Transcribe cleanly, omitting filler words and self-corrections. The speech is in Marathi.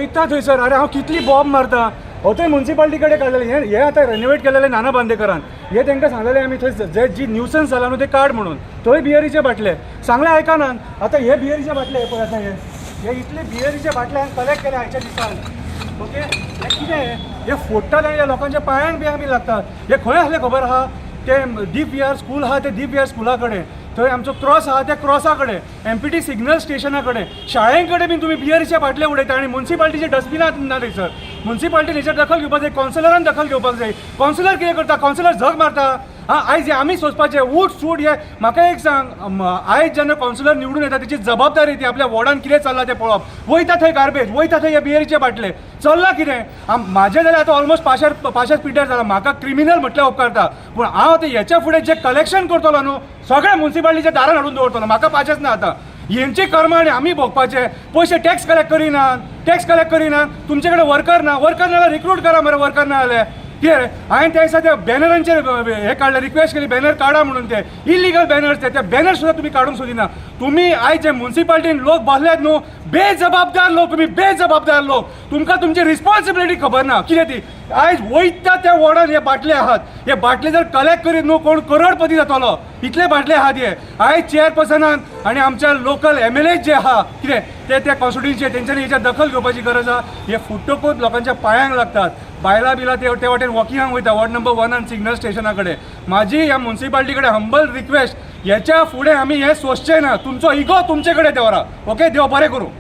वयता थंयसर अरे हांव कितली बॉम्ब मारता हो थंय म्युन्सिपाल्टी कडेन काडलेले हे आतां रेनोवेट केलेले नाना बांदेकरान हे तांकां सांगलेले आमी थंय जे जी न्यूसन्स जाला न्हू ते काड म्हणून थंय बियरीचे बाटले सांगले आयकनात आतां हे बियरीचे बाटले हे पळय आतां हे इतले बियरीचे बाटले हांवें कलेक्ट केले आयच्या दिसान ओके हे कितें हे फोडटात आनी ह्या लोकांच्या पांयांक बी लागतात हे खंय आसले खबर आहा ते DPR स्कूल आहा ते DPR स्कुला कडेन थंय आमचो क्रॉस आहा त्या क्रॉसा कडेन MPT सिग्नल स्टेशना कडेन शाळें कडेन बीन तुमी बियरीचे बाटले उडयता आनी म्युन्सिपाल्टीचे डस्टबिनां ना थंयसर म्युन्सिपाल्टीन हेचेर दखल घेवपाक जाय कावन्सिलरान दखल घेवपाक जाय कावन्सिलर कितें करता कावन्सिलर झग मारता हां आयज आमी सोचपाचें उठ सूट हे म्हाका एक सांग आयज जेन्ना कावन्सिलर निवडून येता तेची जबाबदारी ती आपल्या वॉर्डान कितें चल्लां तें पळोवप वयता थंय गार्बेज वयता थंय हे बियरीचे बाटले चल्लां कितें म्हाजें जाल्यार आतां ऑलमोस्ट पाशार पिड्ड्यार जाला म्हाका क्रिमिनल म्हटल्यार उपकारता पूण हांव ते हेच्या फुडें जे कलेक्शन करतलो न्हू सगळ्या म्युन्सिपाल्टीच्या दारान हाडून दवरतलो म्हाका पाचेंच ना आतां हेंची कर्मां आनी आमी भोगपाचे पयशे टॅक्स कलेक्ट करिना तुमचे कडेन वर्कर नाल्यार रिक्रूट करा मरे वर्कर ना जाल्यार कितें हांवें त्या दिसा त्या बॅनरांचेर हे काडलें रिक्वेस्ट केली बॅनर काडा म्हणून ते इलिगल बॅनर्स ते बॅनर सुद्दां तुमी काडूंक सोदिना तुमी आयज जे म्युन्सिपाल्टीन लोक बसल्यात न्हू बेजबाबदार लोक तुमी बेजबाबदार लोक तुमकां तुमची रिस्पॉन्सिबिलिटी खबर ना कितें ती आयज वयता त्या वॉर्डान हे बाटले आहात हे बाटले जर कलेक्ट करीत न्हू कोण करोडपती जातलो इतले बाटले आहात हे आयज चेअरपर्सनान आनी आमच्या लोकल MLA जे आहा कितें ते कॉन्स्टिट्युन्सीचे तेंच्यांनी हेच्या दखल घेवपाची गरज आहा हे फुट्टोकूच लोकांच्या पांयांक लागतात बायला बिला ते वाटेन वॉकिंगाक वयता वॉर्ड नंबर 1 आनी सिग्नल स्टेशना कडेन म्हाजी ह्या म्युन्सिपाल्टी कडेन हंबल रिक्वेस्ट हेच्या फुडें आमी हे सोंसचें ना तुमचो इगो तुमचे कडेन देवरा ओके देव बरें करूं.